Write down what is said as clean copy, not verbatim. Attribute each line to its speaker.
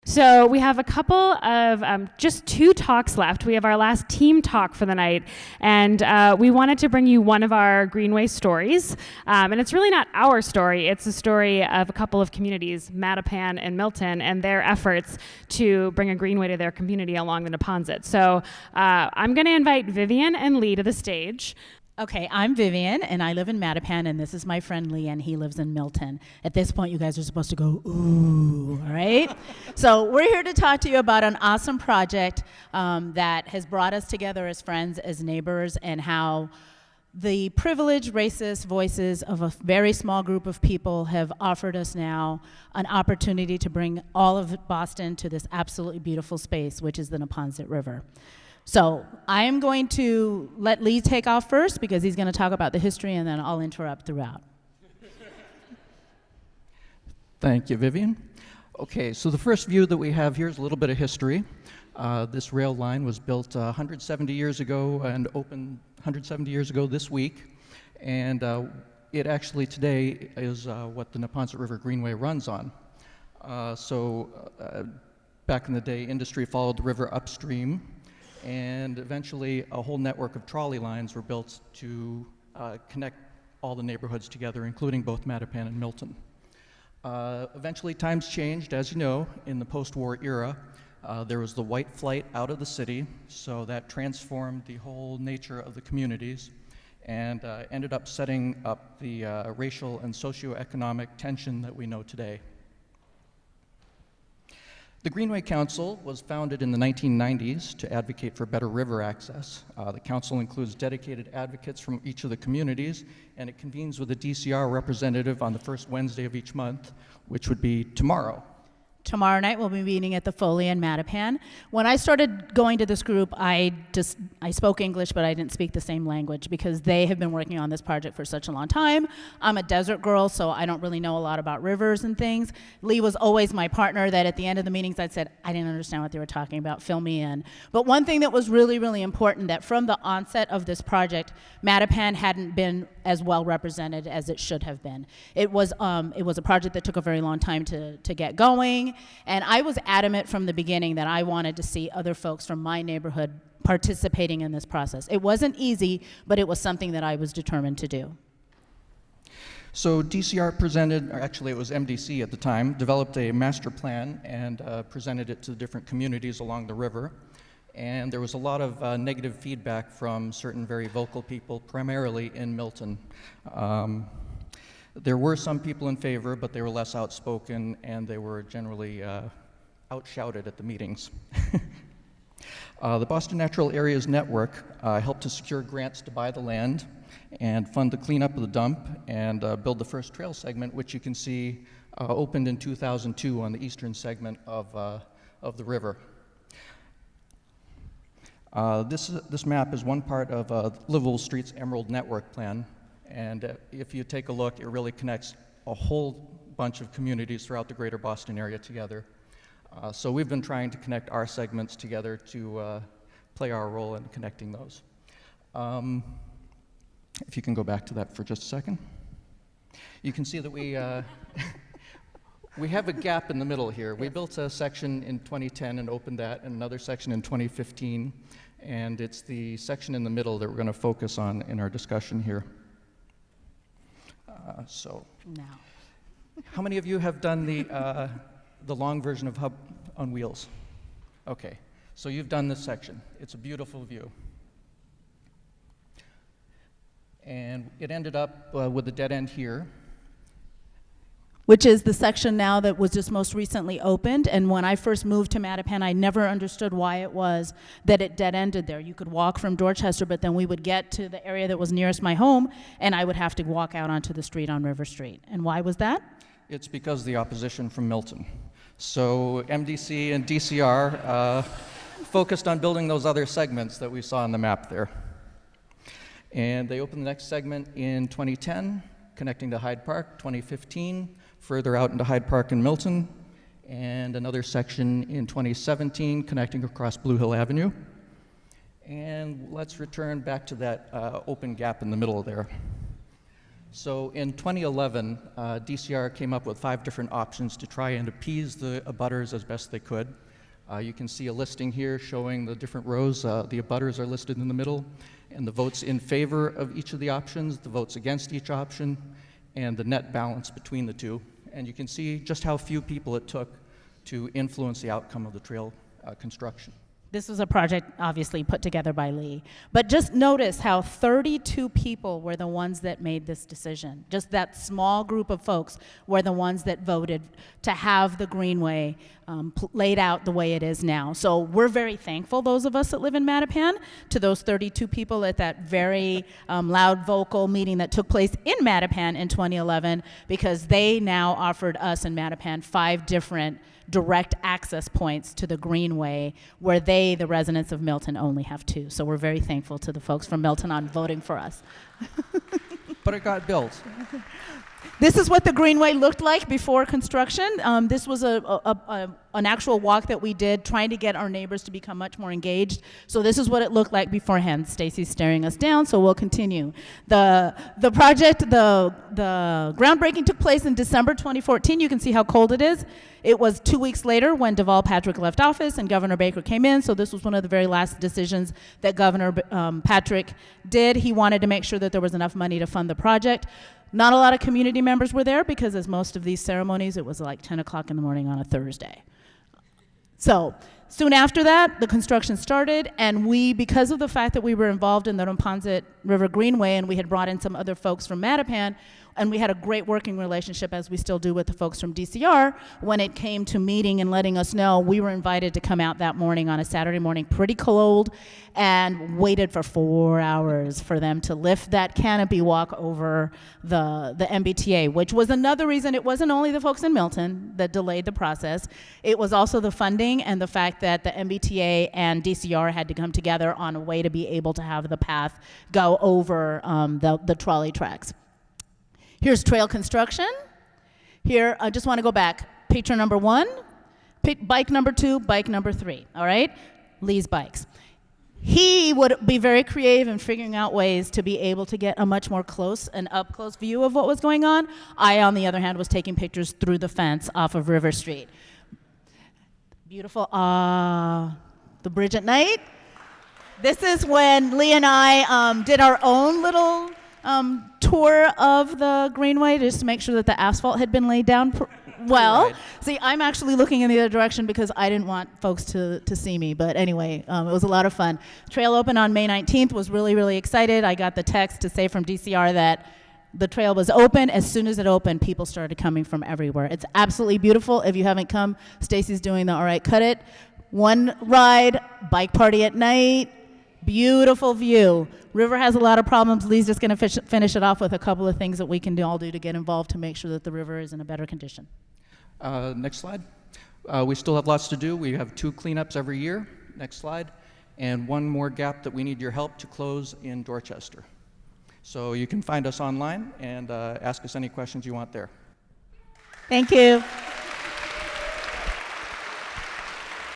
Speaker 1: So we have a couple of just 2 talks left. We have our last team talk for the night, and we wanted to bring you one of our Greenway stories. And it's really not our story. It's a story of a couple of communities, Mattapan and Milton, and their efforts to bring a Greenway to their community along the Neponset. So I'm going to invite Vivian and Lee to the stage.
Speaker 2: Okay, I'm Vivian, and I live in Mattapan, and this is my friend Lee, and he lives in Milton. At this point, you guys are supposed to go, ooh, all right? So we're here to talk to you about an awesome project that has brought us together as friends, as neighbors, and how the privileged, racist voices of a very small group of people have offered us now an opportunity to bring all of Boston to this absolutely beautiful space, which is the Neponset River. So I am going to let Lee take off first because he's going to talk about the history, and then I'll interrupt throughout.
Speaker 3: Thank you, Vivian. Okay, so the first view that we have here is a little bit of history. This rail line was built 170 years ago and opened 170 years ago this week. And it actually today is what the Neponset River Greenway runs on. Back in the day, industry followed the river upstream. And eventually, a whole network of trolley lines were built to connect all the neighborhoods together, including both Mattapan and Milton. Eventually, times changed, as you know, in the post-war era. There was the white flight out of the city, so that transformed the whole nature of the communities and ended up setting up the racial and socioeconomic tension that we know today. The Greenway Council was founded in the 1990s to advocate for better river access. The council includes dedicated advocates from each of the communities, and it convenes with a DCR representative on the first Wednesday of each month, which would be tomorrow.
Speaker 2: Tomorrow night we'll be meeting at the Foley in Mattapan. When I started going to this group, I spoke English, but I didn't speak the same language because they have been working on this project for such a long time. I'm a desert girl, so I don't really know a lot about rivers and things. Lee was always my partner that at the end of the meetings I'd said, I didn't understand what they were talking about, fill me in. But one thing that was really, really important, that from the onset of this project, Mattapan hadn't been as well represented as it should have been. It was a project that took a very long time to get going. And I was adamant from the beginning that I wanted to see other folks from my neighborhood participating in this process. It wasn't easy, but it was something that I was determined to do.
Speaker 3: So DCR presented, or actually it was MDC at the time, developed a master plan and presented it to the different communities along the river. And there was a lot of negative feedback from certain very vocal people, primarily in Milton. There were some people in favor, but they were less outspoken, and they were generally outshouted at the meetings. The Boston Natural Areas Network helped to secure grants to buy the land and fund the cleanup of the dump and build the first trail segment, which you can see opened in 2002 on the eastern segment of the river. This map is one part of Livable Streets Emerald Network plan. And if you take a look, it really connects a whole bunch of communities throughout the greater Boston area together. So we've been trying to connect our segments together to play our role in connecting those. If you can go back to that for just a second. You can see that we have a gap in the middle here. We built a section in 2010 and opened that, and another section in 2015. And it's the section in the middle that we're going to focus on in our discussion here.
Speaker 2: Now.
Speaker 3: How many of you have done the long version of Hub on Wheels? Okay, so you've done this section. It's a beautiful view. And it ended up with a dead end here.
Speaker 2: Which is the section now that was just most recently opened. And when I first moved to Mattapan, I never understood why it was that it dead-ended there. You could walk from Dorchester, but then we would get to the area that was nearest my home, and I would have to walk out onto the street on River Street. And why was that?
Speaker 3: It's because of the opposition from Milton. So MDC and DCR focused on building those other segments that we saw on the map there. And they opened the next segment in 2010, connecting to Hyde Park, 2015, further out into Hyde Park and Milton, and another section in 2017 connecting across Blue Hill Avenue. And let's return back to that open gap in the middle there. So in 2011, DCR came up with 5 different options to try and appease the abutters as best they could. You can see a listing here showing the different rows. The abutters are listed in the middle, and the votes in favor of each of the options, the votes against each option, and the net balance between the two. And you can see just how few people it took to influence the outcome of the trail construction.
Speaker 2: This was a project obviously put together by Lee. But just notice how 32 people were the ones that made this decision. Just that small group of folks were the ones that voted to have the Greenway laid out the way it is now. So we're very thankful, those of us that live in Mattapan, to those 32 people at that very loud vocal meeting that took place in Mattapan in 2011, because they now offered us in Mattapan 5 different direct access points to the Greenway, where they, the residents of Milton, only have 2. So we're very thankful to the folks from Milton on voting for us.
Speaker 3: But it got built.
Speaker 2: This is what the Greenway looked like before construction. This was an actual walk that we did trying to get our neighbors to become much more engaged. So this is what it looked like beforehand. Stacy's staring us down, so we'll continue. The project, the groundbreaking took place in December 2014. You can see how cold it is. It was 2 weeks later when Deval Patrick left office and Governor Baker came in, so this was one of the very last decisions that Governor Patrick did. He wanted to make sure that there was enough money to fund the project. Not a lot of community members were there because, as most of these ceremonies, it was like 10 o'clock in the morning on a Thursday. So soon after that, the construction started, and we, because of the fact that we were involved in the Neponset River Greenway and we had brought in some other folks from Mattapan, and we had a great working relationship, as we still do, with the folks from DCR. When it came to meeting and letting us know, we were invited to come out that morning on a Saturday morning, pretty cold, and waited for 4 hours for them to lift that canopy walk over the MBTA, which was another reason. It wasn't only the folks in Milton that delayed the process. It was also the funding and the fact that the MBTA and DCR had to come together on a way to be able to have the path go over the trolley tracks. Here's trail construction. Here, I just want to go back. Picture number 1, bike number 2, bike number 3, all right? Lee's bikes. He would be very creative in figuring out ways to be able to get a much more close and up-close view of what was going on. I, on the other hand, was taking pictures through the fence off of River Street. Beautiful, the bridge at night. This is when Lee and I did our own little tour of the Greenway just to make sure that the asphalt had been laid down well.
Speaker 3: Right.
Speaker 2: See, I'm actually looking in the other direction because I didn't want folks to see me. But anyway, it was a lot of fun. Trail opened on May 19th, was really, really excited. I got the text to say from DCR that the trail was open. As soon as it opened, people started coming from everywhere. It's absolutely beautiful. If you haven't come, Stacy's doing the All Right Cut It. One ride, bike party at night, beautiful view. River has a lot of problems. Lee's just going to finish it off with a couple of things that we can all do to get involved to make sure that the river is in a better condition.
Speaker 3: Next slide. We still have lots to do. We have 2 cleanups every year. Next slide. And 1 more gap that we need your help to close in Dorchester. So you can find us online and ask us any questions you want there.
Speaker 2: Thank you.